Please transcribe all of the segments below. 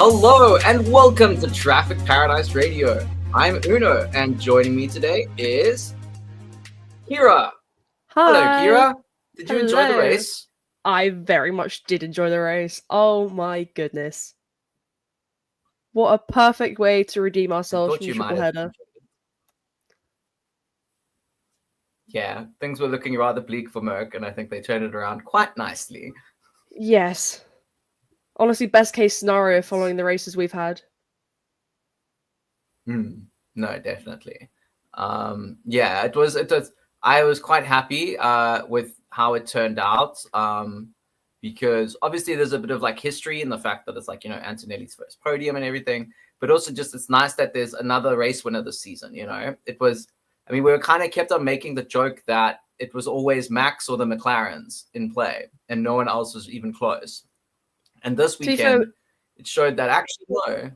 Hello and welcome to Traffic Paradise Radio. I'm Uno, and joining me today is Kira. Hello, Hi. Kira. Did you enjoy the Hello. race? I very much did enjoy the race. Oh my goodness. What a perfect way to redeem I ourselves thought from the you triple might have header. enjoyed it. Yeah, things were looking rather bleak for Merck, and I think they turned it around quite nicely. Yes. Honestly, best case scenario following the races we've had. No, definitely. Yeah, it was. It was. I was quite happy with how it turned out. Because obviously there's a bit of like history in the fact that it's like Antonelli's first podium and everything, but also just it's nice that there's another race winner this season. It was. I mean, we were kind of kept on making the joke that it was always Max or the McLarens in play, and no one else was even close. And this To be fair, weekend, it showed that actually no.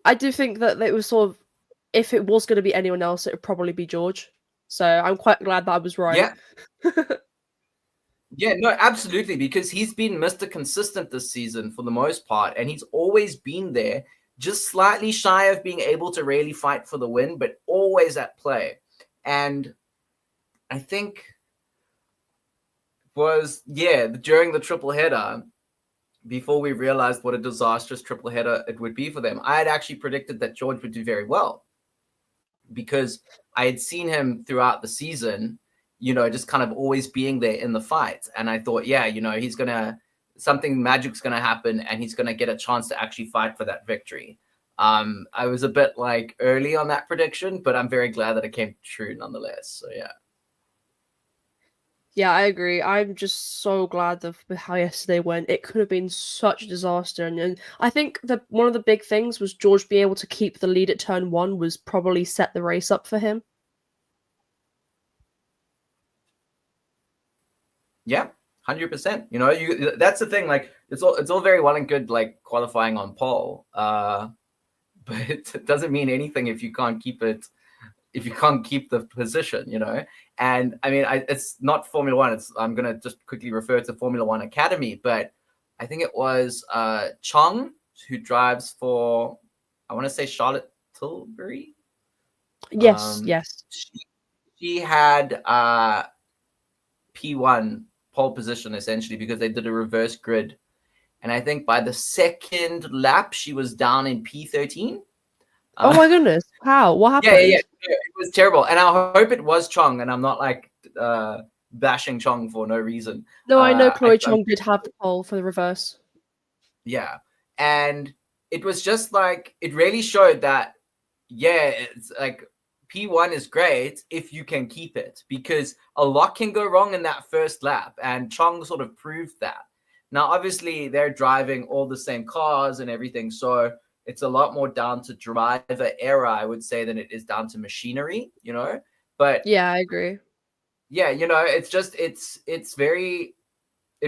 I do think that it was sort of, if it was going to be anyone else, it would probably be George. So I'm quite glad that I was right. Yeah, Yeah, no, absolutely, because he's been Mr. Consistent this season for the most part, and he's always been there, just slightly shy of being able to really fight for the win, but always at play. And I think during the triple header, before we realized what a disastrous triple header it would be for them, I had actually predicted that George would do very well because I had seen him throughout the season, just kind of always being there in the fight. And I thought, yeah, he's going to, something magic's going to happen and he's going to get a chance to actually fight for that victory. I was a bit like early on that prediction, but I'm very glad that it came true nonetheless. So, yeah. Yeah, I agree. I'm just so glad with how yesterday went. It could have been such a disaster, and I think one of the big things was George being able to keep the lead at turn one was probably set the race up for him. Yeah, 100%. That's the thing. Like, it's all very well and good, like qualifying on pole, but it doesn't mean anything if you can't keep it. If you can't keep the position, And I mean, it's not Formula One. I'm going to just quickly refer to Formula One Academy, but I think it was Chong who drives for, I want to say Charlotte Tilbury. Yes. She had P1 pole position essentially because they did a reverse grid. And I think by the second lap, she was down in P13. Oh my goodness! How? What happened? Yeah. It was terrible, and I hope it was Chong, and I'm not like bashing Chong for no reason. No, I know Chloe Chong did have the pole for the reverse. Yeah, and it was just like it really showed that. Yeah, it's like P1 is great if you can keep it because a lot can go wrong in that first lap, and Chong sort of proved that. Now, obviously, they're driving all the same cars and everything, so it's a lot more down to driver error, I would say, than it is down to machinery, But yeah, I agree. Yeah, it's just it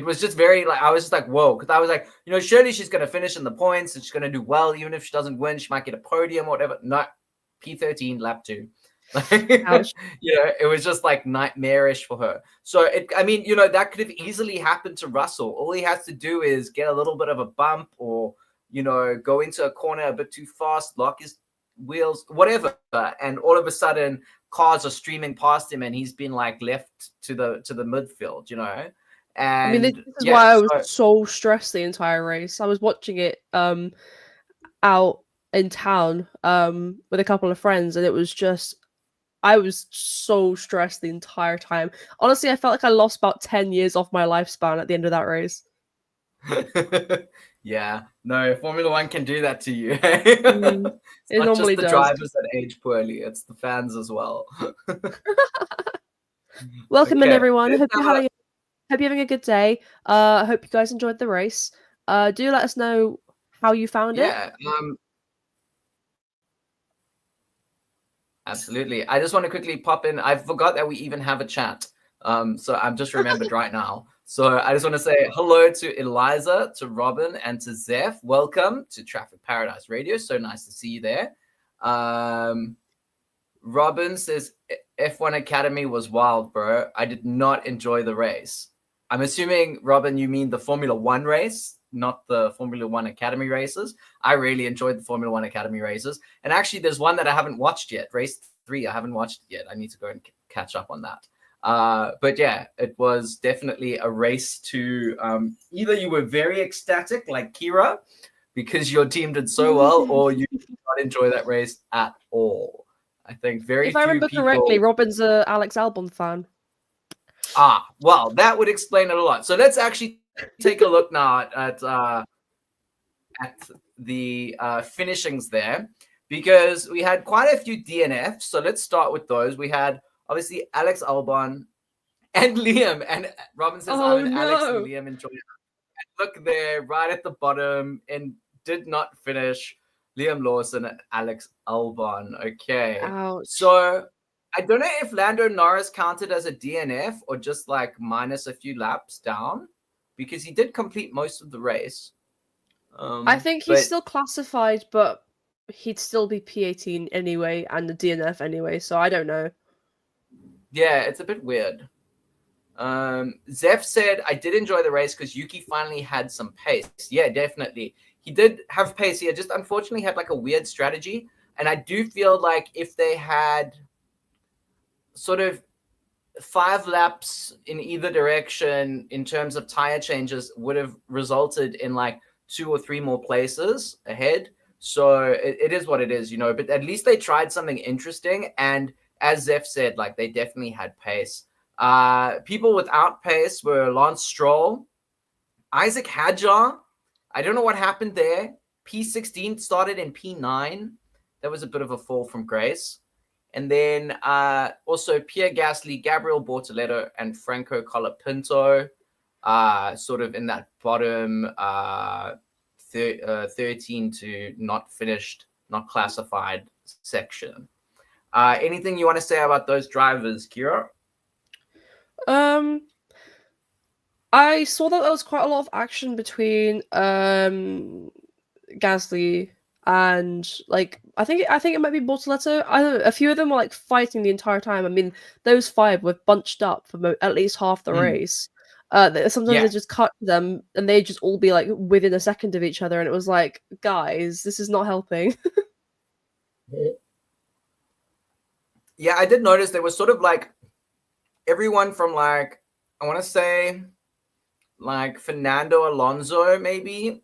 was just very like I was just like, whoa, because I was like, surely she's gonna finish in the points and she's gonna do well, even if she doesn't win, she might get a podium or whatever. No, P13, lap 2. It was just like nightmarish for her. So that could have easily happened to Russell. All he has to do is get a little bit of a bump or go into a corner a bit too fast, lock his wheels, whatever, and all of a sudden cars are streaming past him and he's been like left to the midfield, And I mean, this is why I was so stressed the entire race. I was watching it out in town with a couple of friends, and it was just I was so stressed the entire time. Honestly, I felt like I lost about 10 years off my lifespan at the end of that race. Yeah, no, Formula One can do that to you. It It's not just normally the does. drivers that age poorly, it's the fans as well. Welcome in, everyone. Hope you're having a good day. I hope you guys enjoyed the race. Do let us know how you found it. Yeah, absolutely. I just want to quickly pop in. I forgot that we even have a chat. So I'm just remembered right now. So I just want to say hello to Eliza, to Robin, and to Zeph. Welcome to Traffic Paradise Radio. So nice to see you there. Robin says F1 Academy was wild, bro. I did not enjoy the race. I'm assuming, Robin, you mean the Formula One race? not the Formula One Academy races. I really enjoyed the Formula One Academy races. And actually, there's one that I haven't watched yet. Race 3, I haven't watched it yet. I need to go and catch up on that. But yeah, it was definitely a race to either you were very ecstatic like Kira because your team did so well, or you did not enjoy that race at all. I think if I remember correctly, Robin's a Alex Albon fan. Well, that would explain it a lot. So let's actually take a look now at the finishings there, because we had quite a few DNFs. So let's start with those. We had obviously Alex Albon and Liam, and Robin says, I'm an Alex and Liam enjoy it. And look there, right at the bottom, and did not finish, Liam Lawson and Alex Albon. Okay. Ouch. So I don't know if Lando Norris counted as a DNF or just like minus a few laps down, because he did complete most of the race. I think he's still classified, but he'd still be P18 anyway and the DNF anyway, so I don't know. Yeah, it's a bit weird. Zeph said, I did enjoy the race because Yuki finally had some pace. Yeah, definitely. He did have pace. He just unfortunately had like a weird strategy. And I do feel like if they had sort of 5 laps in either direction in terms of tire changes, would have resulted in like 2 or 3 more places ahead. So it is what it is, but at least they tried something interesting. And as Zeph said, like they definitely had pace. People without pace were Lance Stroll, Isaac Hadjar. I don't know what happened there. P16 started in P9. That was a bit of a fall from grace. And then also Pierre Gasly, Gabriel Bortoleto, and Franco Colapinto, sort of in that bottom 13 to not finished, not classified section. Anything you want to say about those drivers, Kira? I saw that there was quite a lot of action between Gasly and like I think it might be Bortoleto. I don't know, a few of them were like fighting the entire time. I mean, those 5 were bunched up for at least half the race. Sometimes they just cut them and they'd just all be like within a second of each other, and it was like, guys, this is not helping. Yeah, I did notice there was sort of like everyone from like, I want to say like Fernando Alonso maybe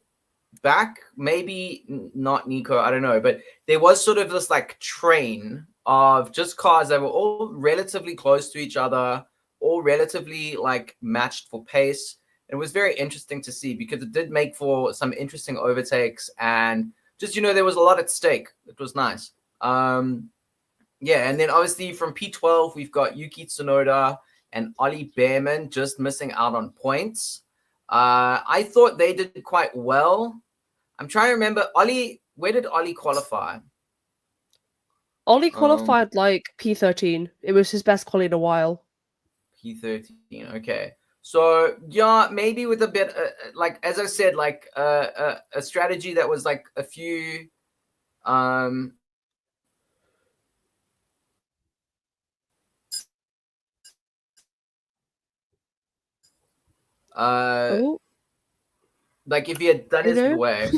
back, maybe not Nico, I don't know, but there was sort of this like train of just cars that were all relatively close to each other, all relatively like matched for pace. It was very interesting to see because it did make for some interesting overtakes, and just, there was a lot at stake. It was nice. Yeah, and then obviously from P12, we've got Yuki Tsunoda and Ollie Behrman just missing out on points. I thought they did quite well. I'm trying to remember, where did Ollie qualify? Ollie qualified like P13. It was his best quali in a while. P13, okay. So, yeah, maybe with a bit, like, as I said, like a strategy that was like a few... like if he had done his way,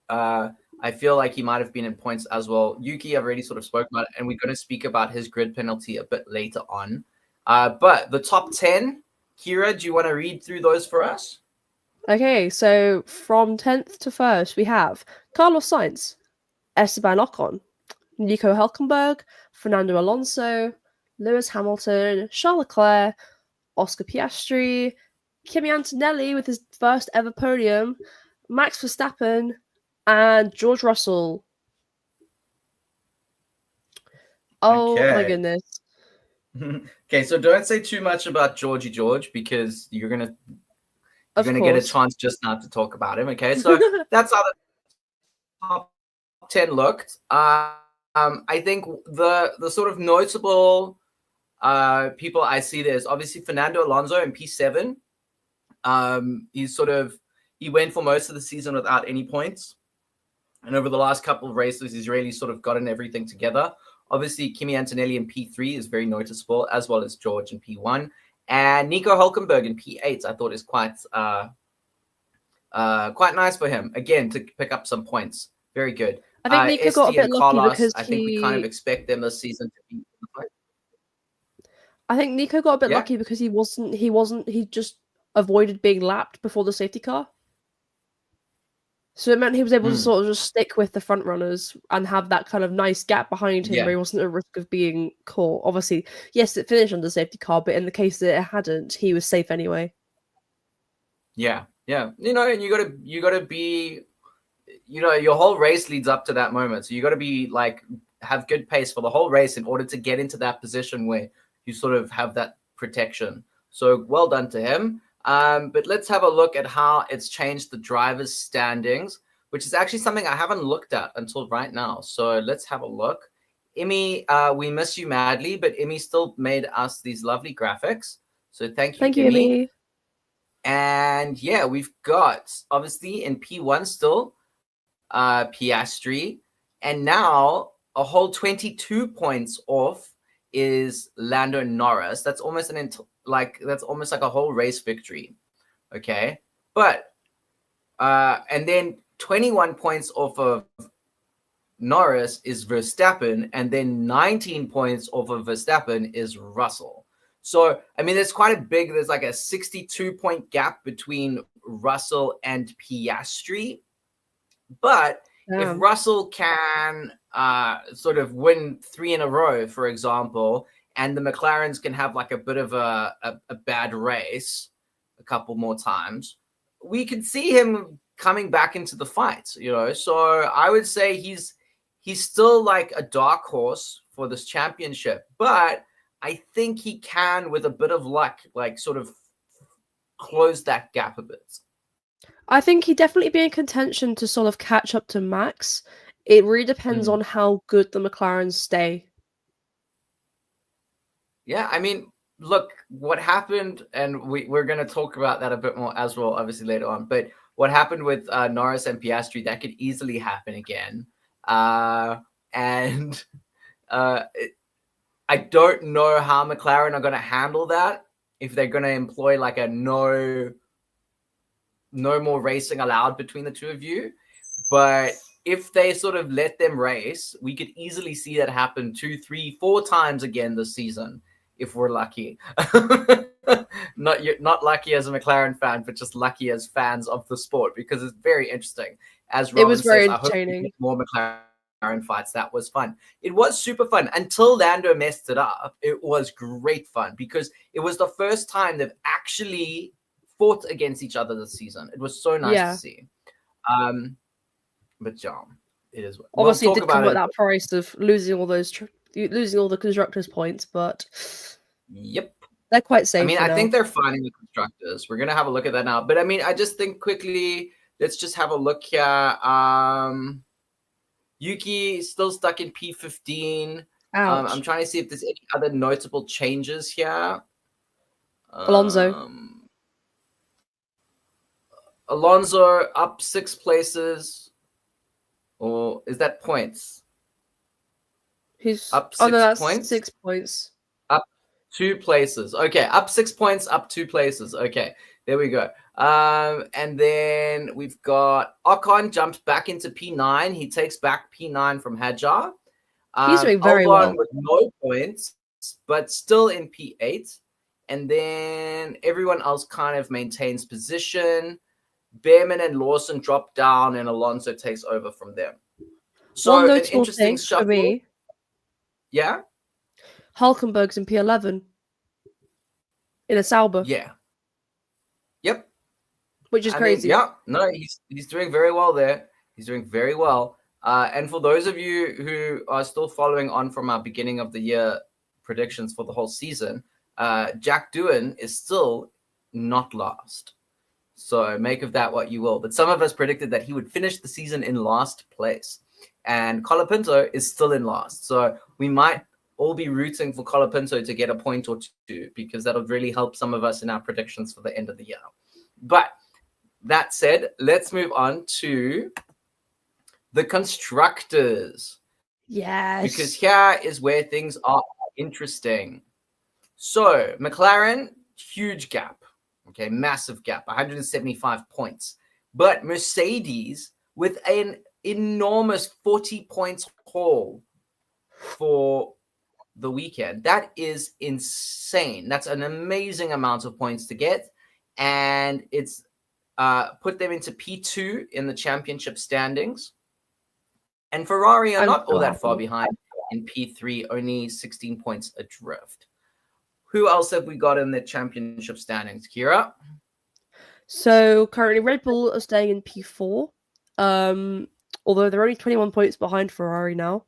I feel like he might have been in points as well. Yuki, I've already sort of spoke about it, and we're going to speak about his grid penalty a bit later on. But the top 10, Kira, do you want to read through those for us? Okay, so from 10th to 1st, we have Carlos Sainz, Esteban Ocon, Nico Hülkenberg, Fernando Alonso, Lewis Hamilton, Charles Leclerc, Oscar Piastri, Kimi Antonelli with his first ever podium, Max Verstappen, and George Russell. Oh my goodness. Okay, so don't say too much about George because you're gonna get a chance just now to talk about him. Okay, so that's how the top 10 looked. I think the sort of notable people I see there is obviously Fernando Alonso in P7. He went for most of the season without any points, and over the last couple of races, he's really sort of gotten everything together. Obviously, Kimi Antonelli in P3 is very noticeable, as well as George in P1. And Nico Hülkenberg in P8, I thought is quite Quite nice for him again to pick up some points. Very good. I think Nico got a bit lucky because I think we kind of expect them this season to be in the fight. I think Nico got a bit lucky because he just avoided being lapped before the safety car. So it meant he was able to sort of just stick with the front runners and have that kind of nice gap behind him where he wasn't at risk of being caught. Obviously, yes, it finished on the safety car, but in the case that it hadn't, he was safe anyway. Yeah. And you gotta be, your whole race leads up to that moment. So you gotta be like, have good pace for the whole race in order to get into that position where you sort of have that protection. So well done to him. But let's have a look at how it's changed the drivers' standings, which is actually something I haven't looked at until right now. So let's have a look. Immy, we miss you madly, but Immy still made us these lovely graphics. So thank you, Immy. And yeah, we've got, obviously, in P1 still, Piastri. And now a whole 22 points off is Lando Norris. That's almost like a whole race victory. Okay. But and then 21 points off of Norris is Verstappen, and then 19 points off of Verstappen is Russell. So I mean, there's like a 62-point gap between Russell and Piastri. But if Russell can sort of win 3 in a row, for example, and the McLarens can have like a bit of a bad race a couple more times, we could see him coming back into the fight, So I would say he's still like a dark horse for this championship, but I think he can, with a bit of luck, like sort of close that gap a bit. I think he'd definitely be in contention to sort of catch up to Max. It really depends on how good the McLarens stay. Yeah, I mean, look, what happened, and we're going to talk about that a bit more as well, obviously, later on, but what happened with Norris and Piastri, that could easily happen again. And I don't know how McLaren are going to handle that, if they're going to employ like a no more racing allowed between the two of you. But if they sort of let them race, we could easily see that happen 2, 3, 4 times again this season, if we're lucky. Not lucky as a McLaren fan, but just lucky as fans of the sport, because it's very interesting. As Robin it was very says, entertaining. I hope we get more McLaren fights. That was fun. It was super fun until Lando messed it up. It was great fun because it was the first time they've actually fought against each other this season. It was so nice to see. But John, it is obviously it did come at that price of losing all the constructors' points, but yep, they're quite safe. I mean, I think they're finding the constructors. We're gonna have a look at that now. But I mean, I just think quickly, let's just have a look here. Yuki is still stuck in P15. I'm trying to see if there's any other notable changes here. Alonso up 6 places. Or is that points? He's up 6 points. 6 points. Up 2 places. Okay, up 6 points, up 2 places. Okay, there we go. And then we've got Ocon jumps back into P9. He takes back P9 from Hadjar. He's doing very well with no points, but still in P8. And then everyone else kind of maintains position. Behrman and Lawson drop down, and Alonso takes over from them. So an interesting shuffle. For me, yeah, Hulkenberg's in P11 in a Sauber. Yeah. Yep. Which is crazy. No, he's doing very well there. He's doing very well. And for those of you who are still following on from our beginning of the year predictions for the whole season, Jack Doohan is still not last. So make of that what you will. But some of us predicted that he would finish the season in last place. And Colapinto is still in last. So we might all be rooting for Colapinto to get a point or two, because that'll really help some of us in our predictions for the end of the year. But that said, let's move on to the constructors. Yes. Because here is where things are interesting. So McLaren, huge gap. Okay, massive gap, 175 points. But Mercedes with an enormous 40 points haul for the weekend. That is insane. That's an amazing amount of points to get. And it's put them into P2 in the championship standings. And Ferrari are not all that far behind in P3, only 16 points adrift. Who else have we got in the championship standings, Kira? So currently Red Bull are staying in P4, although they're only 21 points behind Ferrari now.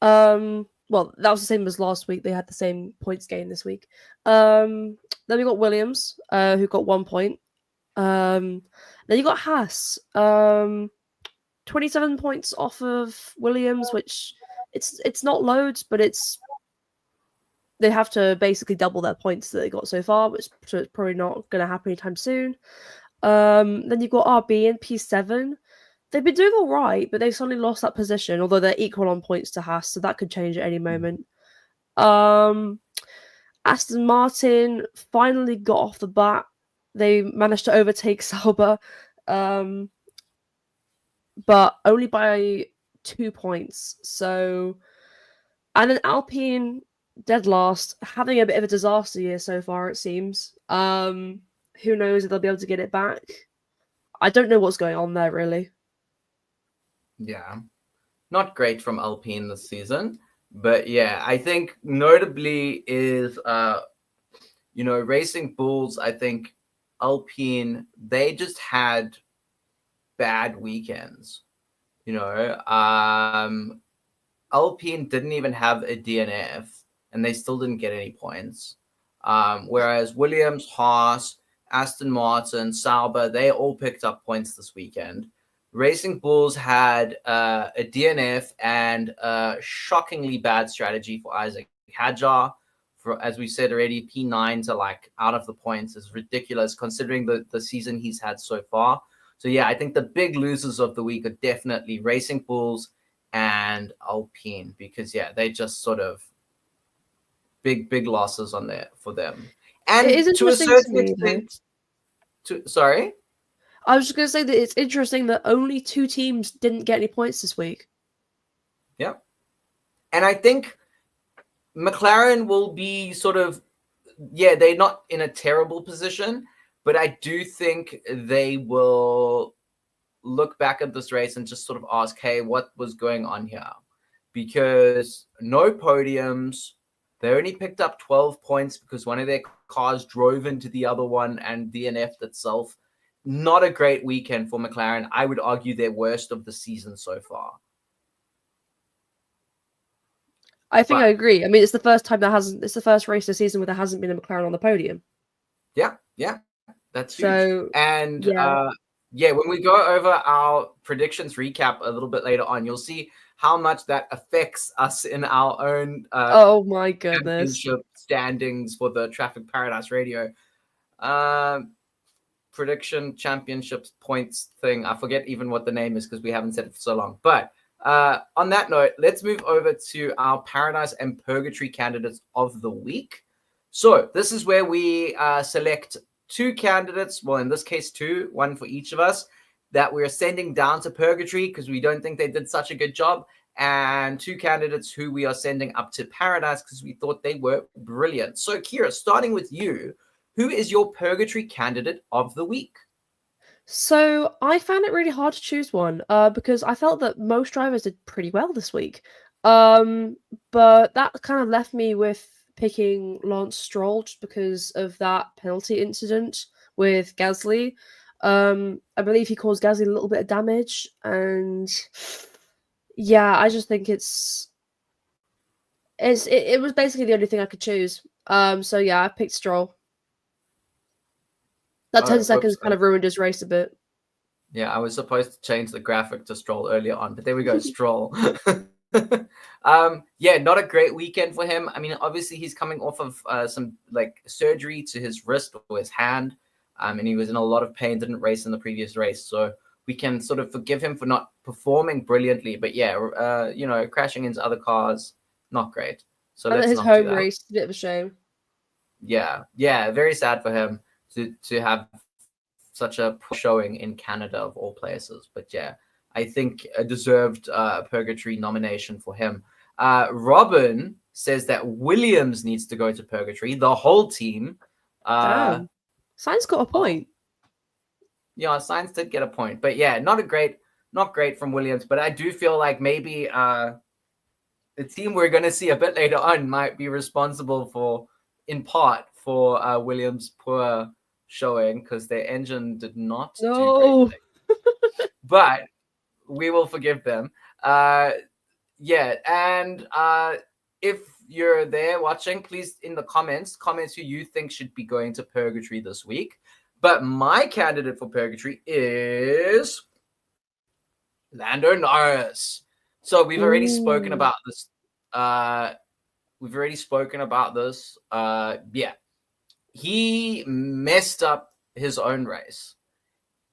Well, that was the same as last week. They had the same points gain this week. Then we got Williams, who got 1 point. Then you got Haas, 27 points off of Williams, which it's not loads, but they have to basically double their points that they got so far, which so it's probably not going to happen anytime soon. Then you've got RB in P7. They've been doing all right, but they've suddenly lost that position, although they're equal on points to Haas, so that could change at any moment. Aston Martin finally got off the bat. They managed to overtake Sauber, but only by 2 points. So, and then Alpine dead last, having a bit of a disaster year so far, it seems. Who knows if they'll be able to get it back? I don't know what's going on there, really. Yeah, not great from Alpine this season, but yeah, I think notably is Racing Bulls. I think Alpine, they just had bad weekends. Alpine didn't even have a DNF, and they still didn't get any points. Whereas Williams, Haas, Aston Martin, Sauber, they all picked up points this weekend. Racing Bulls had a DNF and a shockingly bad strategy for Isaac Hadjar. For, as we said already, P9 to out of the points is ridiculous considering the season he's had so far. So yeah, I think the big losers of the week are definitely Racing Bulls and Alpine, because yeah, they just sort of big losses on there for them. And it is to a certain extent, sorry? I was just going to say that it's interesting that only 2 teams didn't get any points this week. Yeah. And I think McLaren will be sort of, they're not in a terrible position, but I do think they will look back at this race and just sort of ask, hey, what was going on here? Because no podiums. They only picked up 12 points because one of their cars drove into the other one and DNF'd itself. Not a great weekend for McLaren. I would argue their worst of the season so far. I think I agree. I mean, it's the first time it's the first race this season where there hasn't been a McLaren on the podium. Yeah, that's huge. So, and when we go over our predictions recap a little bit later on, you'll see how much that affects us in our own oh my goodness championship standings for the Traffic Paradise Radio prediction championships points thing. I forget even what the name is because we haven't said it for so long. But on that note, let's move over to our Paradise and Purgatory candidates of the week. So this is where we select 2 candidates. Well, in this case, 2, one for each of us, that we're sending down to Purgatory because we don't think they did such a good job, and 2 candidates who we are sending up to Paradise because we thought they were brilliant. So Kira, starting with you, who is your Purgatory candidate of the week? So I found it really hard to choose one because I felt that most drivers did pretty well this week. But that kind of left me with picking Lance Stroll just because of that penalty incident with Gasly. I believe he caused Gasly a little bit of damage, and yeah, I just think it was basically the only thing I could choose. So yeah, I picked Stroll. That 10 seconds kind of ruined his race a bit. Yeah, I was supposed to change the graphic to Stroll earlier on, but there we go, Stroll. Not a great weekend for him. I mean, obviously he's coming off of some surgery to his wrist or his hand, and he was in a lot of pain, didn't race in the previous race. So we can sort of forgive him for not performing brilliantly, but crashing into other cars, not great. So and let's his not home do that. race, a bit of a shame. Yeah, very sad for him to have such a showing in Canada of all places. But yeah, I think a deserved purgatory nomination for him. Robin says that Williams needs to go to purgatory, the whole team. Damn. Sainz got a point. Yeah, Sainz did get a point. But yeah, not great from Williams. But I do feel like maybe the team we're going to see a bit later on might be responsible for, in part, for Williams' poor showing, because their engine did not do great. But we will forgive them. Yeah, and if you're there watching, please in the comments who you think should be going to purgatory this week. But my candidate for purgatory is Lando Norris. So we've already spoken about this. Yeah, he messed up his own race.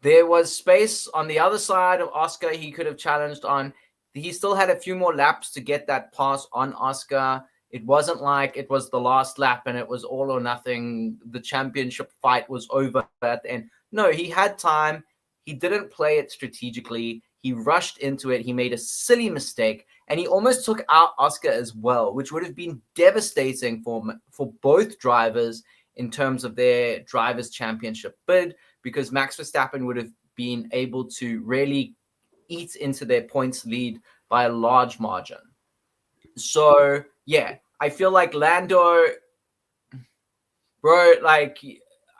There was space on the other side of Oscar he could have challenged on. He still had a few more laps to get that pass on Oscar. It wasn't like it was the last lap and it was all or nothing. The championship fight was over at the end. No, he had time. He didn't play it strategically. He rushed into it. He made a silly mistake, and he almost took out Oscar as well, which would have been devastating for both drivers in terms of their drivers' championship bid, because Max Verstappen would have been able to really eat into their points lead by a large margin. So, yeah, I feel like Lando, bro, like,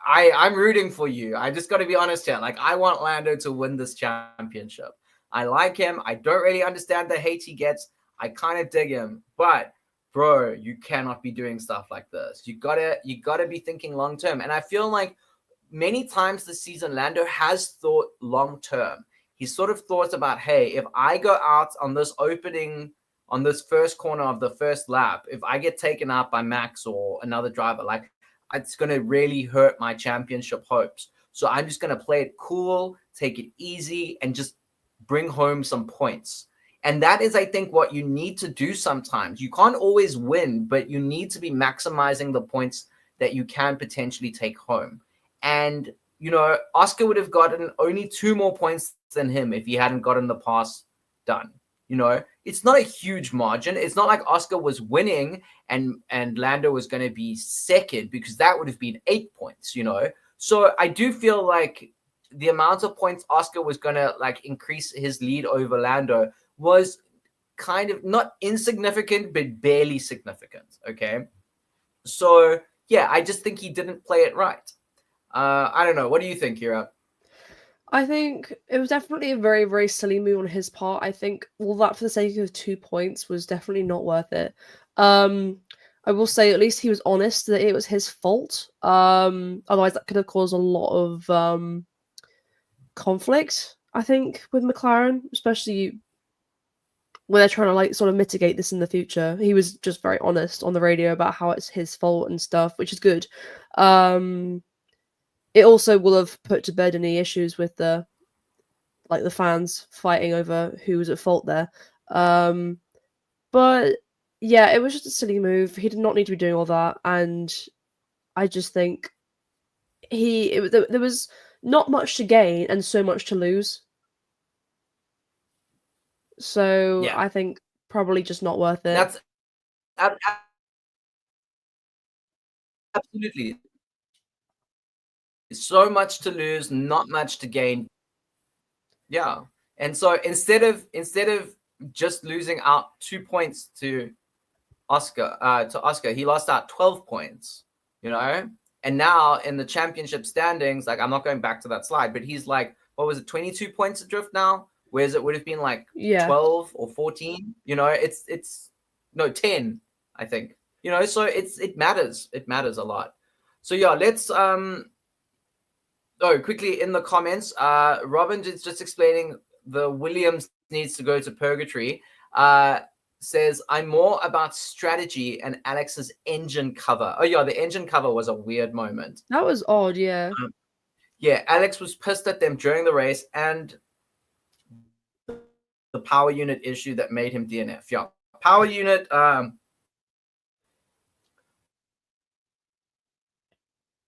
I'm rooting for you. I just got to be honest here. Like, I want Lando to win this championship. I like him. I don't really understand the hate he gets. I kind of dig him. But, bro, you cannot be doing stuff like this. You gotta be thinking long term. And I feel like many times this season, Lando has thought long term. He's sort of thought about, hey, if I go out on this first corner of the first lap, if I get taken out by Max or another driver, like, it's going to really hurt my championship hopes. So I'm just going to play it cool, take it easy, and just bring home some points. And that is, I think, what you need to do sometimes. You can't always win, but you need to be maximizing the points that you can potentially take home. And, you know, Oscar would have gotten only 2 more points than him if he hadn't gotten the pass done. You know, it's not a huge margin. It's not like Oscar was winning and Lando was going to be second, because that would have been 8 points, you know. So I do feel like the amount of points Oscar was going to like increase his lead over Lando was kind of not insignificant, but barely significant. Okay. So yeah, I just think he didn't play it right. I don't know. What do you think, Kira? I think it was definitely a very, very silly move on his part. I think all that for the sake of 2 points was definitely not worth it. I will say at least he was honest that it was his fault. Otherwise that could have caused a lot of conflict, I think, with McLaren, especially when they're trying to like sort of mitigate this in the future. He was just very honest on the radio about how it's his fault and stuff, which is good. It also will have put to bed any issues with the fans fighting over who was at fault there. But yeah, it was just a silly move. He did not need to be doing all that, and I just think there was not much to gain and so much to lose. So yeah. I think probably just not worth it. That's absolutely so much to lose, not much to gain. Yeah. And so instead of just losing out 2 points to Oscar, he lost out 12 points, you know? And now in the championship standings, like, I'm not going back to that slide, but he's like, what was it, 22 points adrift now? Whereas it would have been like 12 or 14, you know, it's no 10, I think, you know, so it matters. It matters a lot. So yeah, let's, quickly in the comments, Robin is just explaining the Williams needs to go to purgatory, says, I'm more about strategy and Alex's engine cover. Oh yeah, the engine cover was a weird moment. That was odd, yeah. Yeah, Alex was pissed at them during the race and the power unit issue that made him DNF. Yeah, power unit,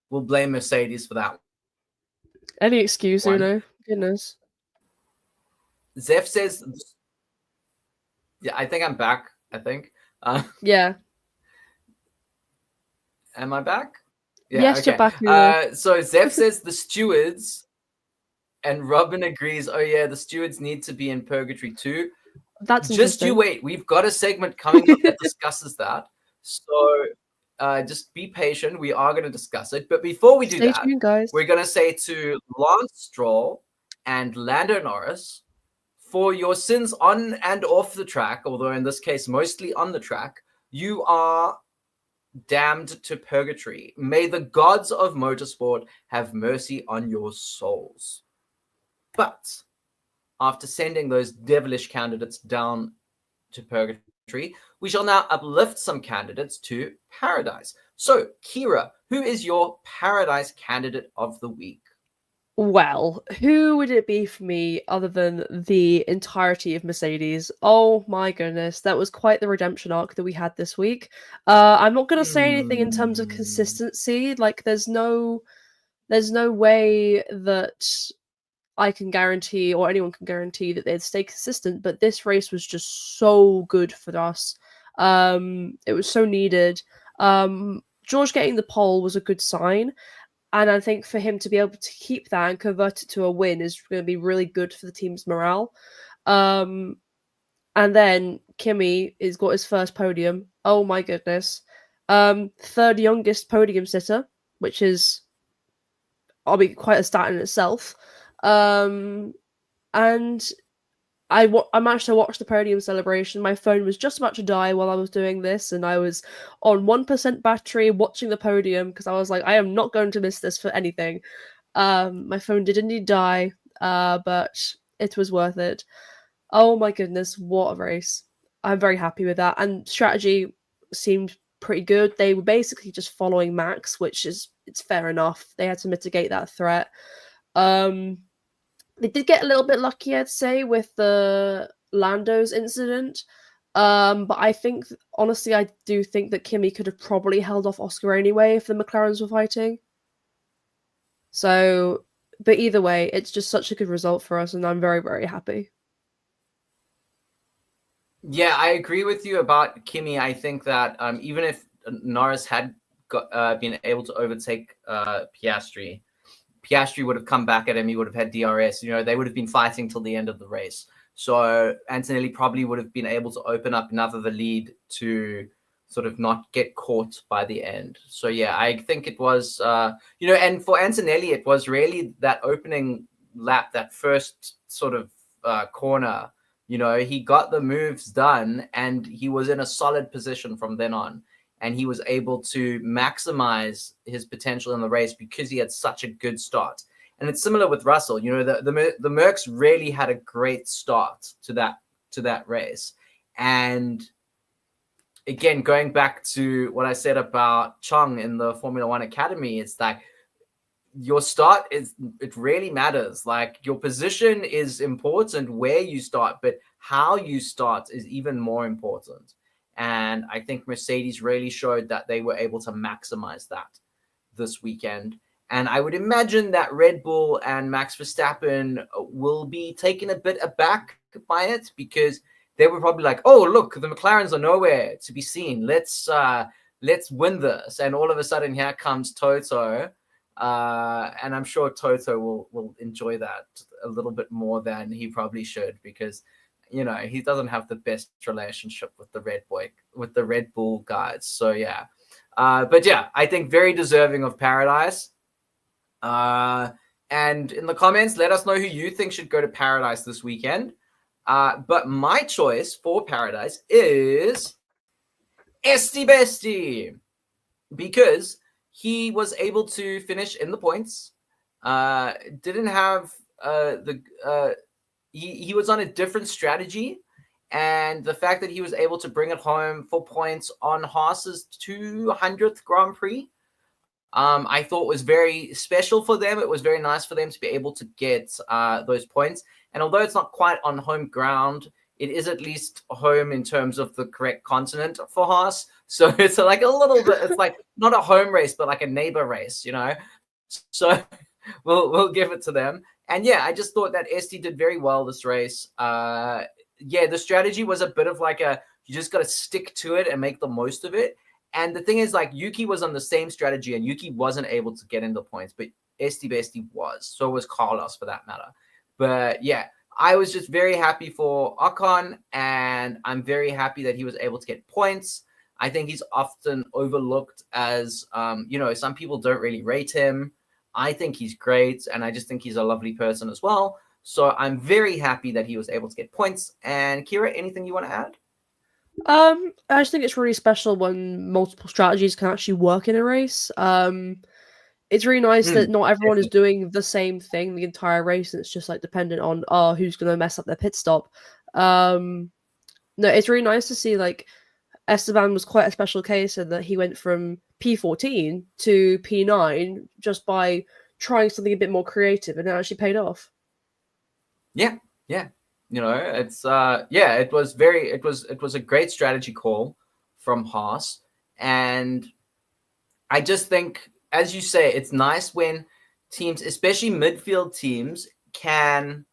we'll blame Mercedes for that Any excuse, Uno. Goodness. Zeph says, yeah, I think I'm back. I think. Yeah. Am I back? Yeah, yes, okay. You're back, Uno. So Zeph says the stewards, and Robin agrees, oh yeah, the stewards need to be in purgatory too. That's just you wait. We've got a segment coming up that discusses that. So just be patient. We are going to discuss it. But before we do Stay tuned, guys. We're going to say to Lance Stroll and Lando Norris, for your sins on and off the track, although in this case, mostly on the track, you are damned to purgatory. May the gods of motorsport have mercy on your souls. But after sending those devilish candidates down to purgatory, we shall now uplift some candidates to paradise. So, Kira, who is your paradise candidate of the week? Well, who would it be for me other than the entirety of Mercedes? Oh my goodness, that was quite the redemption arc that we had this week. I'm not going to say anything in terms of consistency. Like, there's no way that I can guarantee, or anyone can guarantee, that they'd stay consistent. But this race was just so good for us. It was so needed. George getting the pole was a good sign. And I think for him to be able to keep that and convert it to a win is going to be really good for the team's morale. And then Kimmy has got his first podium. Oh my goodness. Third youngest podium sitter, which is, I'll be quite a stat in itself. And I managed to watch the podium celebration. My phone was just about to die while I was doing this, and I was on 1% battery watching the podium because I was like, I am not going to miss this for anything. My phone did indeed die, but it was worth it. Oh my goodness, what a race. I'm very happy with that. And strategy seemed pretty good. They were basically just following Max, which is, it's fair enough. They had to mitigate that threat. They did get a little bit lucky, I'd say, with the Lando's incident. But I think, honestly, I do think that Kimmy could have probably held off Oscar anyway if the McLarens were fighting. So, but either way, it's just such a good result for us, and I'm very, very happy. Yeah, I agree with you about Kimmy. I think that even if Norris had been able to overtake Piastri would have come back at him. He would have had DRS. You know, they would have been fighting till the end of the race. So Antonelli probably would have been able to open up another the lead to sort of not get caught by the end. So yeah, I think it was, and for Antonelli, it was really that opening lap, that first sort of corner. You know, he got the moves done and he was in a solid position from then on. And he was able to maximize his potential in the race because he had such a good start. And it's similar with Russell. You know, the Mercs really had a great start to that race. And again, going back to what I said about Chung in the Formula One Academy, it's like your start it really matters. Like, your position is important where you start, but how you start is even more important. And I think Mercedes really showed that they were able to maximize that this weekend. And I would imagine that Red Bull and Max Verstappen will be taken a bit aback by it because they were probably like, oh, look, the McLarens are nowhere to be seen. Let's win this. And all of a sudden, here comes Toto. And I'm sure Toto will enjoy that a little bit more than he probably should because – you know, he doesn't have the best relationship with the Red Bull guys. So yeah, but yeah, I think very deserving of paradise. And in the comments, let us know who you think should go to paradise this weekend. But my choice for paradise is Esti Besti because he was able to finish in the points. Didn't have He was on a different strategy, and the fact that he was able to bring it home for points on Haas's 200th Grand Prix, I thought was very special for them. It was very nice for them to be able to get those points. And although it's not quite on home ground, it is at least home in terms of the correct continent for Haas. So it's like a little bit, it's like not a home race, but like a neighbor race, you know? So we'll give it to them. And yeah, I just thought that Esti did very well this race. Yeah, the strategy was a bit of like you just got to stick to it and make the most of it. And the thing is, like, Yuki was on the same strategy, and Yuki wasn't able to get into points, but Esti Besti was. So was Carlos, for that matter. But yeah, I was just very happy for Ocon, and I'm very happy that he was able to get points. I think he's often overlooked as, some people don't really rate him. I think he's great, and I just think he's a lovely person as well. So I'm very happy that he was able to get points. And Kira, anything you want to add? I just think it's really special when multiple strategies can actually work in a race. It's really nice that not everyone is doing the same thing the entire race, and it's just like dependent on who's gonna mess up their pit stop. No, it's really nice to see like Esteban was quite a special case in that he went from P14 to P9 just by trying something a bit more creative, and it actually paid off. Yeah. It's it was a great strategy call from Haas, and I just think, as you say, it's nice when teams, especially midfield teams, can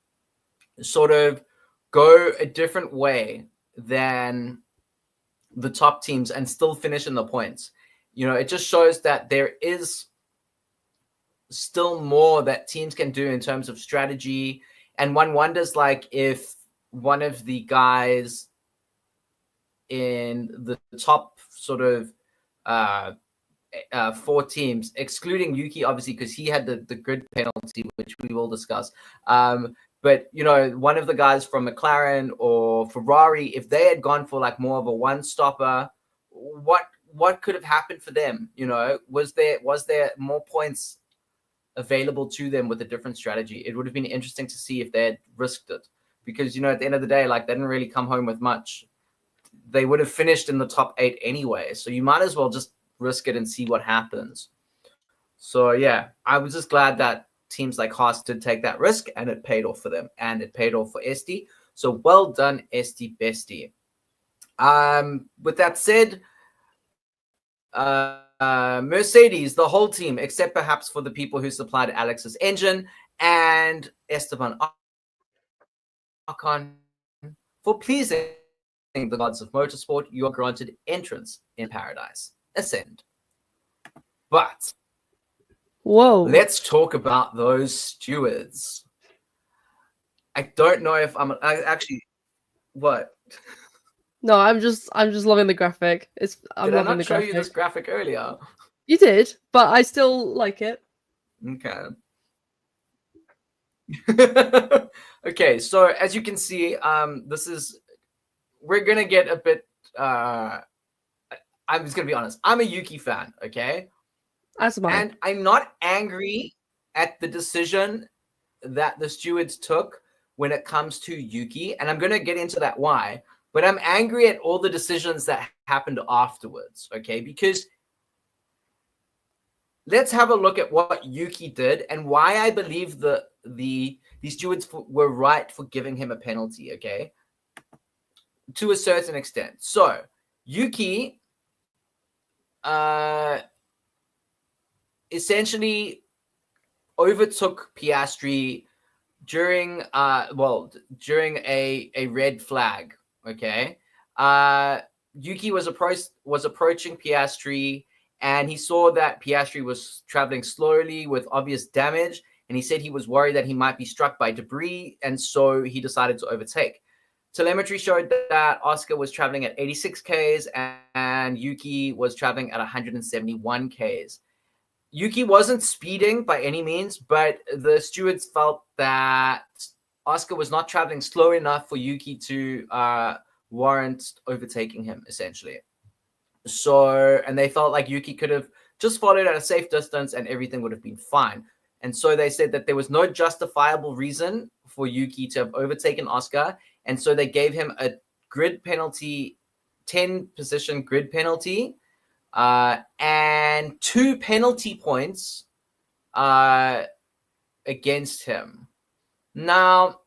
sort of go a different way than the top teams and still finish in the points. It just shows that there is still more that teams can do in terms of strategy. And one wonders, like, if one of the guys in the top sort of 4 teams, excluding Yuki, obviously, because he had the grid penalty, which we will discuss. But, one of the guys from McLaren or Ferrari, if they had gone for like more of a one-stopper, what could have happened for them? Was there more points available to them with a different strategy? It would have been interesting to see if they had risked it, because at the end of the day, like, they didn't really come home with much. They would have finished in the top 8 anyway, so you might as well just risk it and see what happens. So yeah, I was just glad that teams like Haas did take that risk, and it paid off for them, and it paid off for Esti. So well done, Esti Besti. With that said, Mercedes, the whole team, except perhaps for the people who supplied Alex's engine, and Esteban Ocon, for pleasing the gods of motorsport, you are granted entrance in paradise. Ascend. But whoa, let's talk about those stewards. I don't know if I actually what. No, I'm just loving the graphic. Did I not show you this graphic earlier? You did, but I still like it. Okay. Okay, so as you can see, we're gonna get a bit. I'm just gonna be honest. I'm a Yuki fan, okay? As am I. And I'm not angry at the decision that the stewards took when it comes to Yuki, and I'm gonna get into that why. But I'm angry at all the decisions that happened afterwards, okay? Because let's have a look at what Yuki did and why I believe the stewards were right for giving him a penalty, okay? To a certain extent. So, Yuki essentially overtook Piastri during a red flag. Okay, Yuki was approaching Piastri, and he saw that Piastri was traveling slowly with obvious damage, and he said he was worried that he might be struck by debris, and so he decided to overtake. Telemetry showed that Oscar was traveling at 86 Ks and Yuki was traveling at 171 Ks. Yuki wasn't speeding by any means, but the stewards felt that Oscar was not traveling slow enough for Yuki to warrant overtaking him, essentially. So, and they felt like Yuki could have just followed at a safe distance and everything would have been fine. And so they said that there was no justifiable reason for Yuki to have overtaken Oscar. And so they gave him a grid penalty, 10 position grid penalty, and 2 penalty points against him. Now,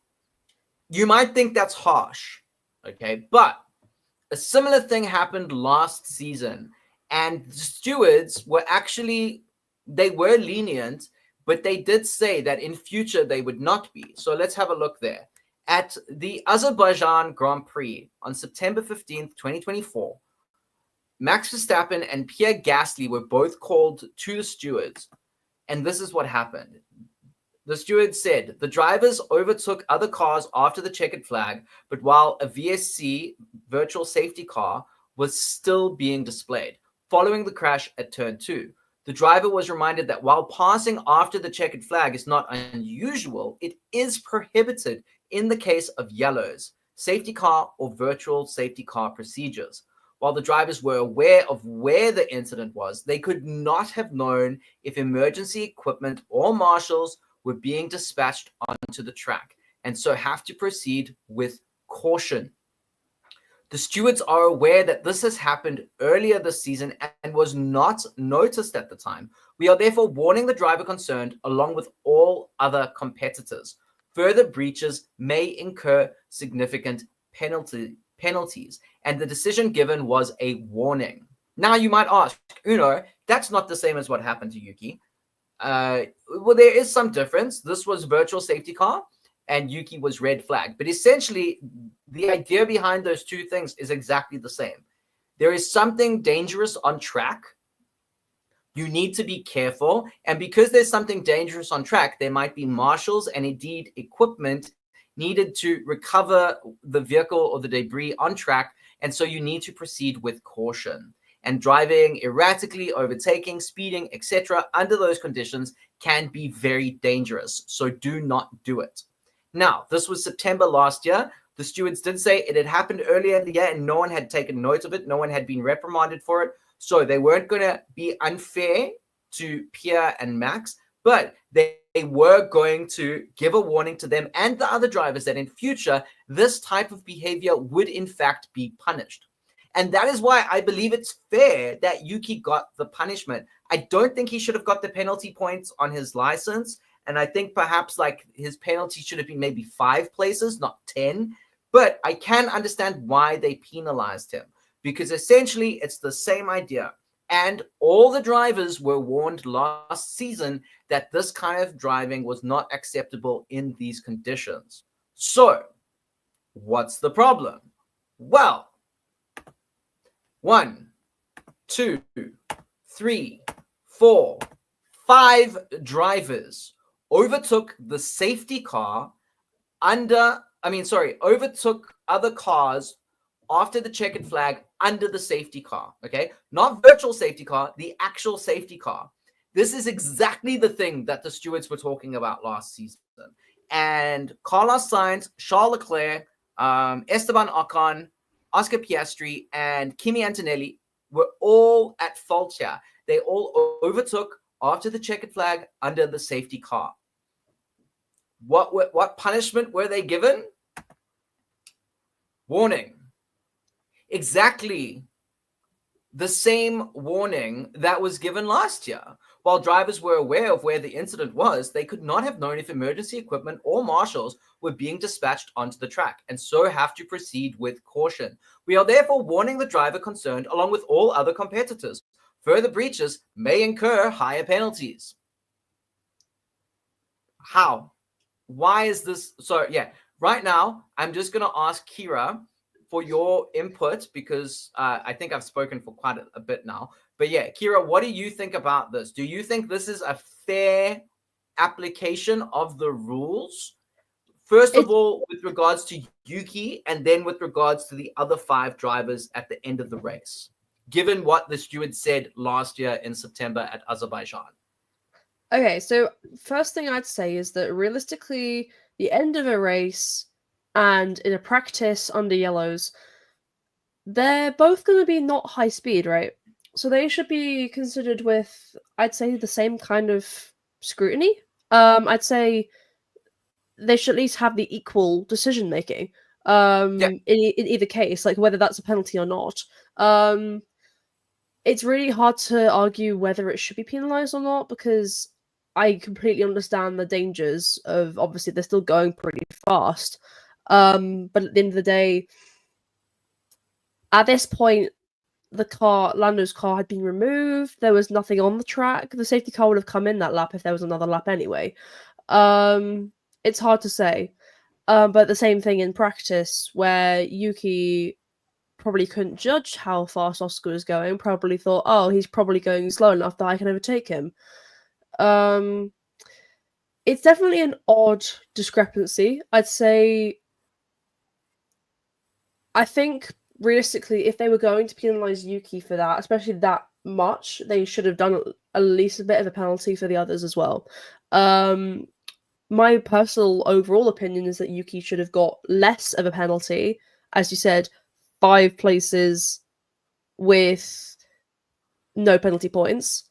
you might think that's harsh, okay? But a similar thing happened last season, and the stewards were actually, they were lenient, but they did say that in future they would not be. So let's have a look there. At the Azerbaijan Grand Prix on September 15th, 2024, Max Verstappen and Pierre Gasly were both called to the stewards. And this is what happened. The steward said, the drivers overtook other cars after the checkered flag, but while a VSC, virtual safety car, was still being displayed. Following the crash at turn 2, the driver was reminded that while passing after the checkered flag is not unusual, it is prohibited in the case of yellows, safety car or virtual safety car procedures. While the drivers were aware of where the incident was, they could not have known if emergency equipment or marshals were being dispatched onto the track, and so have to proceed with caution. The stewards are aware that this has happened earlier this season and was not noticed at the time. We are therefore warning the driver concerned, along with all other competitors. Further breaches may incur significant penalties, and the decision given was a warning. Now you might ask, Uno, that's not the same as what happened to Yuki. Well, there is some difference. This was virtual safety car and Yuki was red flag. But essentially, the idea behind those two things is exactly the same. There is something dangerous on track. You need to be careful. And because there's something dangerous on track, there might be marshals and indeed equipment needed to recover the vehicle or the debris on track. And so you need to proceed with caution. And driving erratically, overtaking, speeding, etc., under those conditions can be very dangerous. So do not do it. Now, this was September last year. The stewards did say it had happened earlier in the year and no one had taken note of it. No one had been reprimanded for it. So they weren't going to be unfair to Pierre and Max, but they were going to give a warning to them and the other drivers that in future, this type of behavior would in fact be punished. And that is why I believe it's fair that Yuki got the punishment. I don't think he should have got the penalty points on his license. And I think perhaps like his penalty should have been maybe 5 places, not 10. But I can understand why they penalized him, because essentially it's the same idea. And all the drivers were warned last season that this kind of driving was not acceptable in these conditions. So what's the problem? Well, 1, 2, 3, 4, 5 drivers overtook the safety car overtook other cars after the checkered flag under the safety car, okay? Not virtual safety car, the actual safety car. This is exactly the thing that the stewards were talking about last season. And Carlos Sainz, Charles Leclerc, Esteban Ocon, Oscar Piastri, and Kimi Antonelli were all at fault here. They all overtook after the checkered flag under the safety car. What punishment were they given? Warning. Exactly the same warning that was given last year. While drivers were aware of where the incident was, they could not have known if emergency equipment or marshals were being dispatched onto the track, and so have to proceed with caution. We are therefore warning the driver concerned, along with all other competitors. Further breaches may incur higher penalties. How? Why is this? So, yeah, right now, I'm just going to ask Kira for your input because I think I've spoken for quite a bit now. But yeah, Kira, what do you think about this? Do you think this is a fair application of the rules? First of all, with regards to Yuki, and then with regards to the other 5 drivers at the end of the race, given what the steward said last year in September at Azerbaijan. Okay, so first thing I'd say is that realistically, the end of a race and in a practice under yellows, they're both going to be not high speed, right? So they should be considered with, I'd say, the same kind of scrutiny. I'd say they should at least have the equal decision making. In either case, like whether that's a penalty or not. It's really hard to argue whether it should be penalized or not because I completely understand the dangers of obviously they're still going pretty fast. But at the end of the day, at this point, Lando's car had been removed. There was nothing on the track. The safety car would have come in that lap if there was another lap anyway. It's hard to say. But the same thing in practice, where Yuki probably couldn't judge how fast Oscar was going, probably thought, oh, he's probably going slow enough that I can overtake him. It's definitely an odd discrepancy. I'd say, I think realistically, if they were going to penalise Yuki for that, especially that much, they should have done at least a bit of a penalty for the others as well. My personal overall opinion is that Yuki should have got less of a penalty. As you said, 5 places with no penalty points.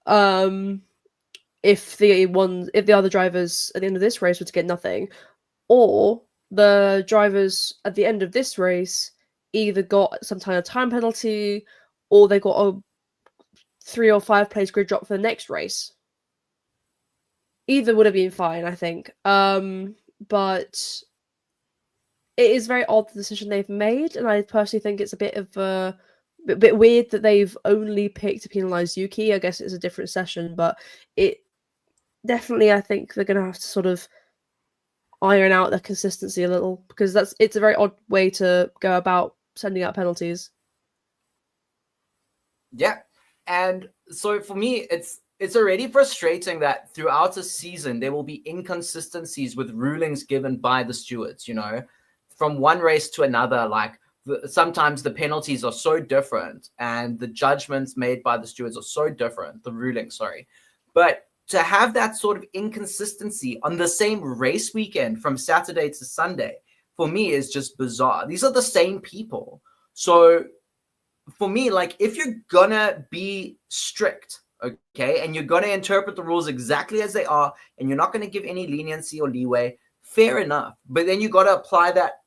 If the other drivers at the end of this race were to get nothing, or the drivers at the end of this race either got some kind of time penalty, or they got a 3 or 5 place grid drop for the next race. Either would have been fine, I think. But it is very odd the decision they've made, and I personally think it's a bit weird that they've only picked to penalise Yuki. I guess it's a different session, but it definitely, I think they're going to have to sort of iron out their consistency a little, because it's a very odd way to go about sending out penalties. Yeah, and so for me, it's already frustrating that throughout a season there will be inconsistencies with rulings given by the stewards. From one race to another, like sometimes the penalties are so different and the judgments made by the stewards are so different, the rulings, sorry. But to have that sort of inconsistency on the same race weekend from Saturday to Sunday, for me, is just bizarre. These are the same people. So for me, like, if you're gonna be strict, okay, and you're gonna interpret the rules exactly as they are, and you're not gonna give any leniency or leeway, fair enough. But then you got to apply that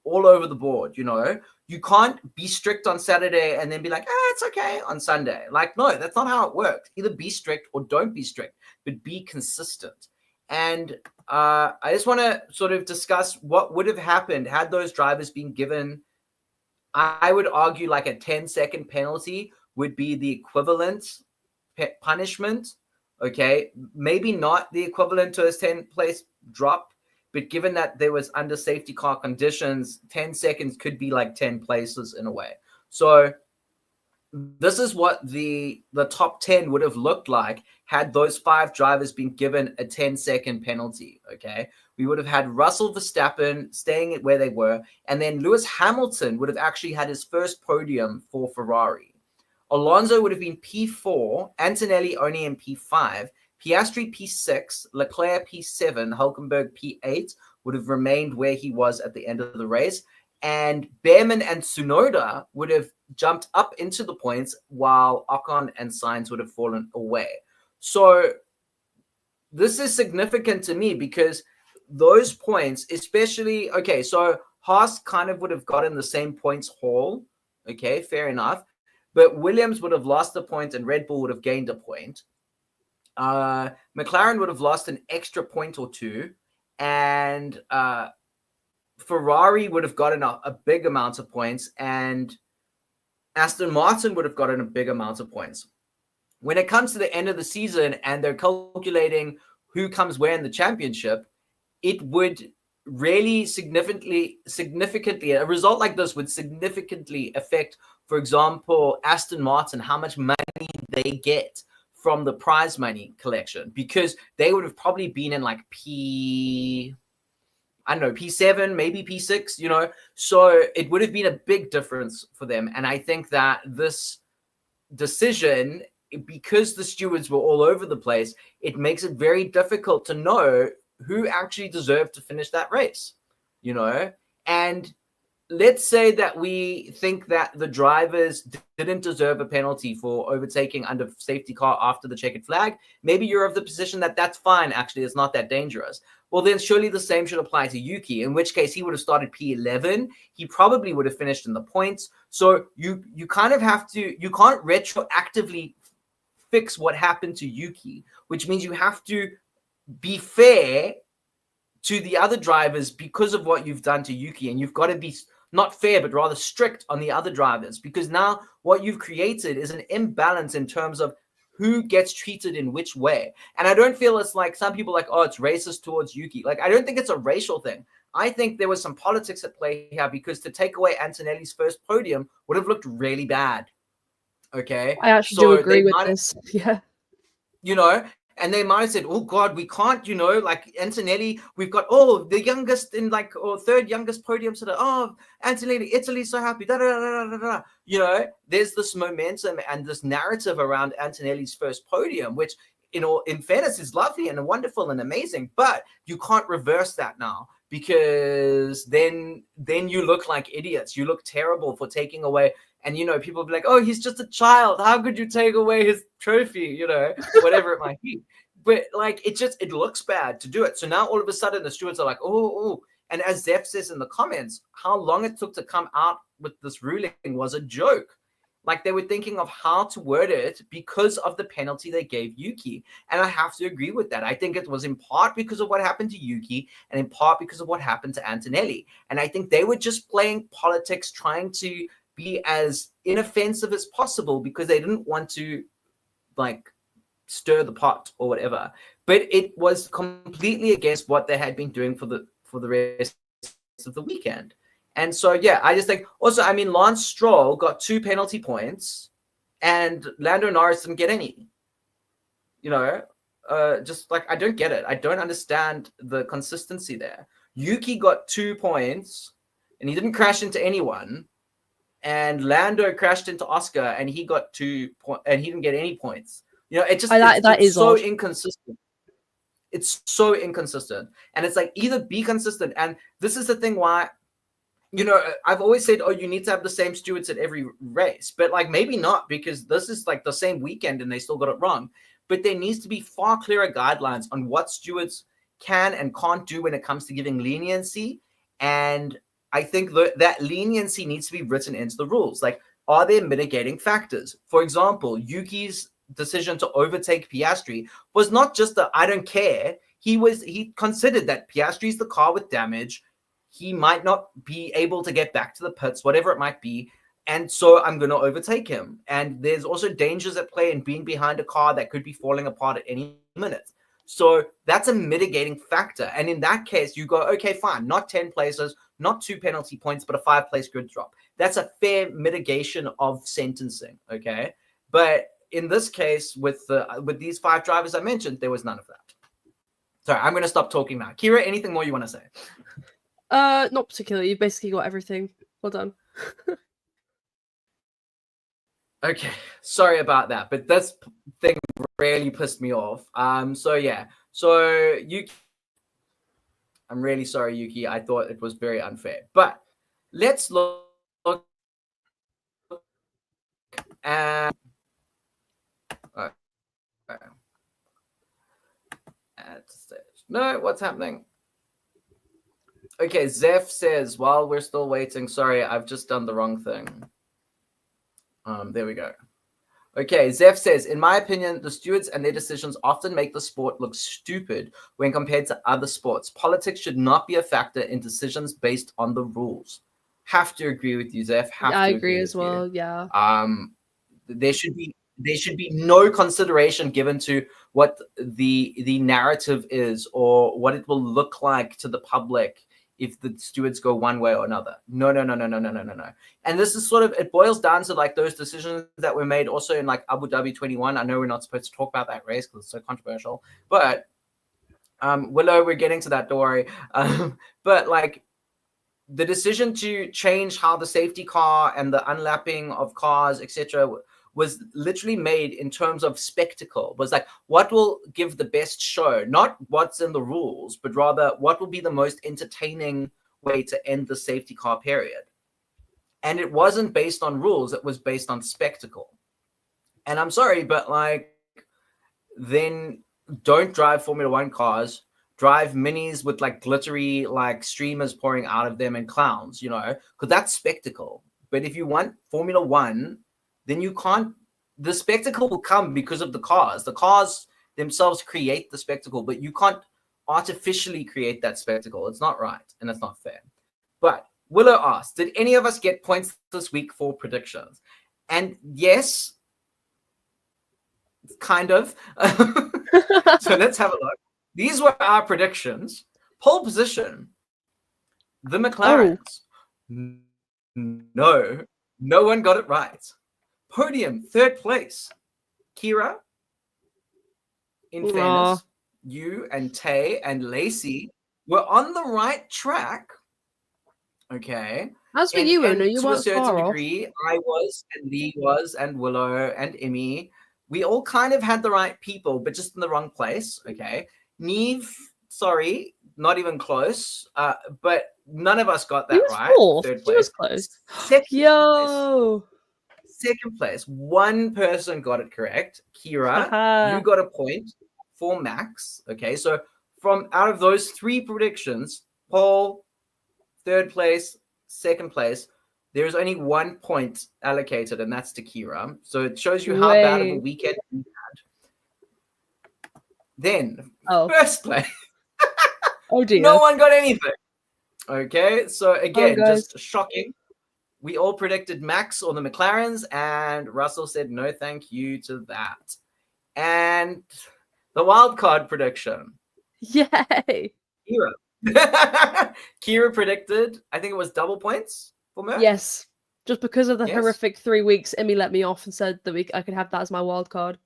all over the board. You can't be strict on Saturday and then be like, it's okay on Sunday. Like, no, that's not how it works. Either be strict or don't be strict, but be consistent. And I just want to sort of discuss what would have happened had those drivers been given, I would argue, like a 10-second penalty would be the equivalent punishment. Okay, maybe not the equivalent to a 10-place drop, but given that there was under safety car conditions, 10 seconds could be like 10 places in a way. So this is what the top 10 would have looked like had those 5 drivers been given a 10-second penalty, okay? We would have had Russell Verstappen staying at where they were, and then Lewis Hamilton would have actually had his first podium for Ferrari. Alonso would have been P4, Antonelli only in P5, Piastri P6, Leclerc P7, Hulkenberg P8 would have remained where he was at the end of the race. And Behrman and Tsunoda would have jumped up into the points while Ocon and Sainz would have fallen away. So this is significant to me because those points, especially, okay, so Haas kind of would have gotten the same points haul. Okay, fair enough. But Williams would have lost a point and Red Bull would have gained a point. McLaren would have lost an extra point or two, and Ferrari would have gotten a big amount of points, and Aston Martin would have gotten a big amount of points. When it comes to the end of the season and they're calculating who comes where in the championship, it would really significantly, a result like this would significantly affect, for example, Aston Martin, how much money they get from the prize money collection, because they would have probably been in like P7, maybe P6, so it would have been a big difference for them. And I think that this decision, because the stewards were all over the place, it makes it very difficult to know who actually deserved to finish that race, and let's say that we think that the drivers didn't deserve a penalty for overtaking under safety car after the checkered flag. Maybe you're of the position that that's fine, actually, it's not that dangerous. Well, then surely the same should apply to Yuki, in which case he would have started P11. He probably would have finished in the points. So you kind of have to, you can't retroactively fix what happened to Yuki, which means you have to be fair to the other drivers because of what you've done to Yuki, and you've got to be not fair, but rather strict on the other drivers, because now what you've created is an imbalance in terms of who gets treated in which way. And I don't feel it's like some people like, oh, it's racist towards Yuki. Like, I don't think it's a racial thing. I think there was some politics at play here, because to take away Antonelli's first podium would have looked really bad. Okay. I actually do agree with this. Yeah. You know, and they might have said, oh God, we can't, you know, like Antonelli, we've got, the youngest in like, or third youngest podium. So that, oh, Antonelli, Italy's so happy. Da, da, da, da, da, da. You know, there's this momentum and this narrative around Antonelli's first podium, which, you know, in fairness is lovely and wonderful and amazing, but you can't reverse that now, because then you look like idiots. You look terrible for taking away. And, you know, people will be like, oh, he's just a child. How could you take away his trophy? You know, whatever it might be. But like, it looks bad to do it. So now all of a sudden the stewards are like, oh. And as Zeph says in the comments, how long it took to come out with this ruling was a joke. Like, they were thinking of how to word it because of the penalty they gave Yuki. And I have to agree with that. I think it was in part because of what happened to Yuki and in part because of what happened to Antonelli. And I think they were just playing politics, trying to be as inoffensive as possible, because they didn't want to like stir the pot or whatever. But it was completely against what they had been doing for the rest of the weekend. And so, yeah, I just think also, I mean, Lance Stroll got 2 penalty points and Lando Norris didn't get any. You know, just like, I don't get it. I don't understand the consistency there. Yuki got 2 points and he didn't crash into anyone. And Lando crashed into Oscar and he got 2 points and he didn't get any points. You know, it's so odd. Inconsistent. It's so inconsistent. And it's like, either be consistent. And this is the thing why, you know, I've always said, oh, you need to have the same stewards at every race. But like, maybe not, because this is like the same weekend and they still got it wrong. But there needs to be far clearer guidelines on what stewards can and can't do when it comes to giving leniency. And I think that leniency needs to be written into the rules. Like, are there mitigating factors? For example, Yuki's decision to overtake Piastri was not just a I don't care. He considered that Piastri's the car with damage. He might not be able to get back to the pits, whatever it might be. And so I'm going to overtake him. And there's also dangers at play in being behind a car that could be falling apart at any minute. So that's a mitigating factor. And in that case, you go, okay, fine, not 10 places, not 2 penalty points, but a 5-place grid drop. That's a fair mitigation of sentencing, okay? But in this case, with these 5 drivers I mentioned, there was none of that. Sorry, I'm going to stop talking now. Kira, anything more you want to say? Not particularly. You've basically got everything. Well done. Okay, sorry about that, but this thing really pissed me off. So yeah, so Yuki, I'm really sorry, Yuki. I thought it was very unfair, but let's look at stage. No, what's happening? Okay, Zeph says, while we're still waiting, sorry, I've just done the wrong thing. There we go. Okay, Zeph says, in my opinion, the stewards and their decisions often make the sport look stupid when compared to other sports. Politics should not be a factor in decisions based on the rules. Have to agree with you, Zeph. I agree as well. You. Yeah. There should be no consideration given to what the narrative is or what it will look like to the public if the stewards go one way or another. No. And this is sort of, it boils down to like those decisions that were made also in like Abu Dhabi 21. I know we're not supposed to talk about that race because it's so controversial, but Willow, we're getting to that, don't worry. But like the decision to change how the safety car and the unlapping of cars, etc., was literally made in terms of spectacle. Was like, what will give the best show? Not what's in the rules, but rather what will be the most entertaining way to end the safety car period. And it wasn't based on rules. It was based on spectacle. And I'm sorry, but like, then don't drive Formula One cars. Drive minis with like glittery like streamers pouring out of them and clowns, you know, because that's spectacle. But if you want Formula One, then you can't, the spectacle will come because of the cars. The cars themselves create the spectacle, but you can't artificially create that spectacle. It's not right and it's not fair. But Willow asked, did any of us get points this week for predictions? And yes, kind of. So let's have a look. These were our predictions. Pole position, the McLarens. No one got it right. Podium, third place. Kira, in fairness, you and Tay and Lacey were on the right track. Okay. As for you, Una, you weren't to a certain far degree, I was, and Lee was, and Willow and Immy. We all kind of had the right people, but just in the wrong place. Okay. Neve, sorry, not even close. But none of us got that right. Fourth. Third place. She was close. Second place. One person got it correct. Kira, you got a point for Max. Okay. So from out of those 3 predictions, Paul, third place, second place, there's only 1 point allocated, and that's to Kira. So it shows you how bad of a weekend we had. Then, first place. Oh dear. No one got anything. Okay, so again, just shocking. We all predicted Max or the McLarens, and Russell said no thank you to that. And the wild card prediction. Yay. Kira predicted, I think it was double points for Merc. Yes. Just because of the horrific 3 weeks, Immy let me off and said that I could have that as my wild card.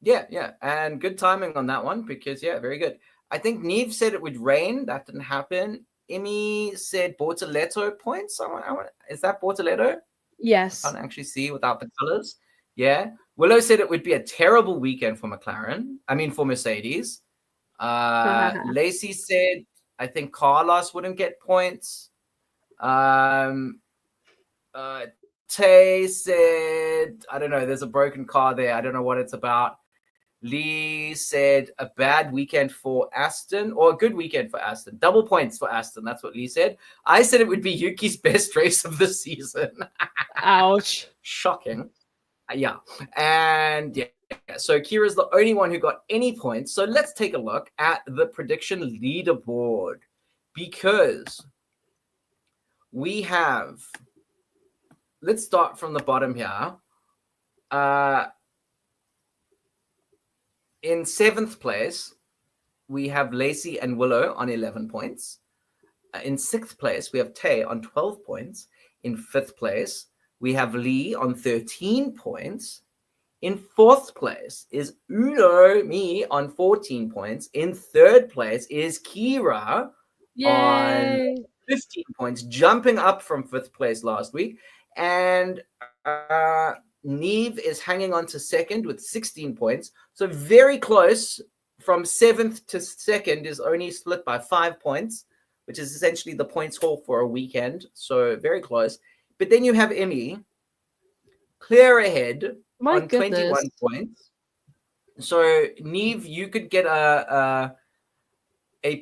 Yeah. And good timing on that one because, very good. I think Neve said it would rain. That didn't happen. Immy said Bortoletto points. Is that Bortoletto? Yes. I can't actually see without the colors. Yeah. Willow said it would be a terrible weekend for for Mercedes. Lacey said, I think Carlos wouldn't get points. Tay said, I don't know, there's a broken car there. I don't know what it's about. Lee said a bad weekend for Aston, or a good weekend for Aston. Double points for Aston. That's what Lee said. I said it would be Yuki's best race of the season. Ouch. Shocking. Yeah. And so Kira's the only one who got any points. So let's take a look at the prediction leaderboard, because we have, let's start from the bottom here. In 7th place, we have Lacey and Willow on 11 points. In 6th place, we have Tay on 12 points. In 5th place, we have Lee on 13 points. In 4th place is me on 14 points. In 3rd place is Kira on 15 points, jumping up from 5th place last week. And Neve is hanging on to 2nd with 16 points. So very close. From 7th to 2nd is only split by 5 points, which is essentially the points haul for a weekend. So very close. But then you have Immy clear ahead on 21 points. So Neve, you could get a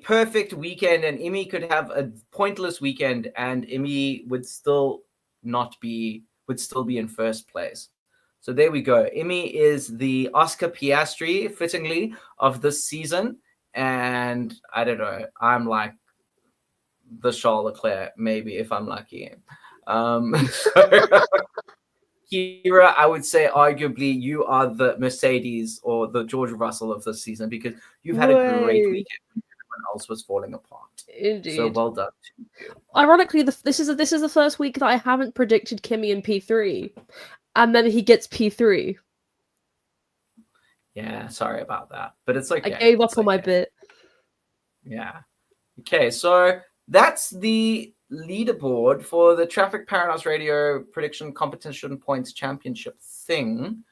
perfect weekend, and Immy could have a pointless weekend, and Immy would still be in first place. So there we go. Immy is the Oscar Piastri, fittingly, of this season. And I don't know, I'm like the Charles Leclerc, maybe, if I'm lucky. Kira, I would say arguably you are the Mercedes or the George Russell of this season, because you've had a great weekend when everyone else was falling apart. Indeed. So well done to you. Ironically, this is the first week that I haven't predicted Kimmy in P3, and then he gets P3. Yeah, sorry about that, but it's okay. I gave up on my bit. Yeah. Okay, so that's the leaderboard for the Traffic Paradise Radio Prediction Competition Points Championship thing.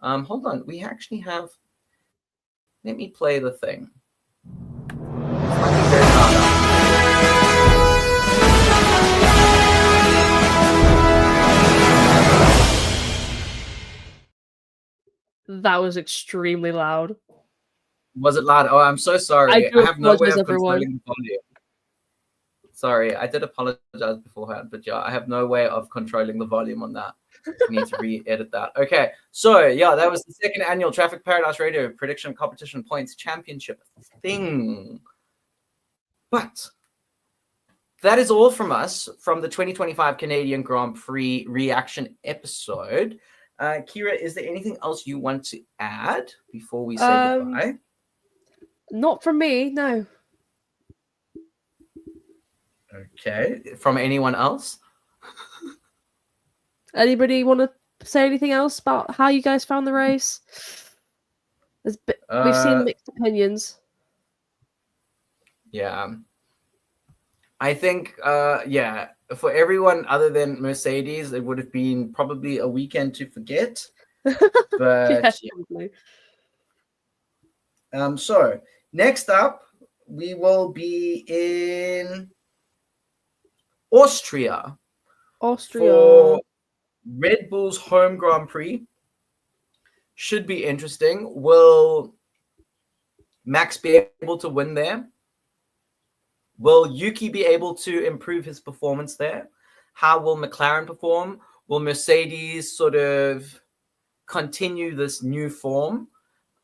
Hold on, we actually have. Let me play the thing. That was extremely loud. Was it loud? Oh, I'm so sorry. I have no way of controlling the volume. Sorry, I did apologize beforehand, but I have no way of controlling the volume on that. I need to re-edit that. Okay, so that was the 2nd annual Traffic Paradise Radio Prediction Competition Points Championship thing. But that is all from us from the 2025 Canadian Grand Prix reaction episode. Kira, is there anything else you want to add before we say goodbye? Not from me, no. Okay. From anyone else? Anybody want to say anything else about how you guys found the race? We've seen mixed opinions. Yeah. I think, for everyone other than Mercedes, it would have been probably a weekend to forget. But so next up, we will be in Austria. For Red Bull's home Grand Prix. Should be interesting. Will Max be able to win there? Will Yuki be able to improve his performance there? How will McLaren perform? Will Mercedes sort of continue this new form?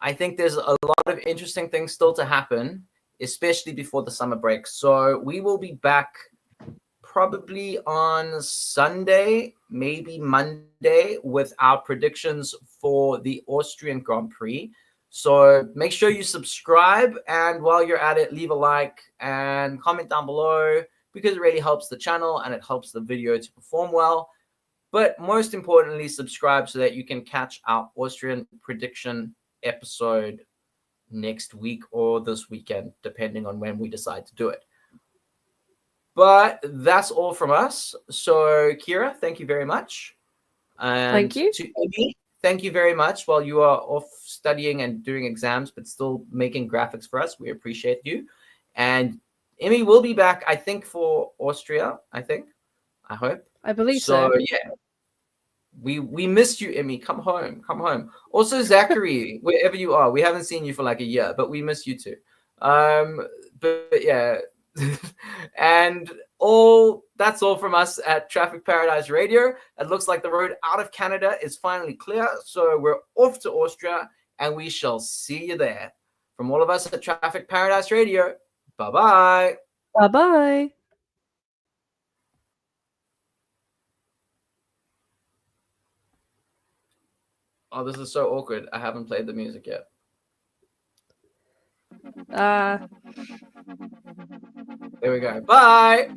I think there's a lot of interesting things still to happen, especially before the summer break. So we will be back probably on Sunday, maybe Monday, with our predictions for the Austrian Grand Prix. So make sure you subscribe, and while you're at it, leave a like and comment down below, because it really helps the channel and it helps the video to perform well. But most importantly, subscribe so that you can catch our Austrian prediction episode next week or this weekend, depending on when we decide to do it. But that's all from us. So, Kira, thank you very much. And thank you. To Immy, thank you very much while you are off studying and doing exams, but still making graphics for us. We appreciate you. And Immy will be back, I think, for Austria, I hope. I believe so. Yeah. We missed you, Immy. Come home. Come home. Also, Zachary, wherever you are, we haven't seen you for like a year, but we miss you too. But yeah. And that's all from us at Traffic Paradise Radio. It looks like the road out of Canada is finally clear, so we're off to Austria, and we shall see you there. From all of us at Traffic Paradise Radio, bye-bye. Bye-bye. Oh, this is so awkward. I haven't played the music yet. There we go. Bye.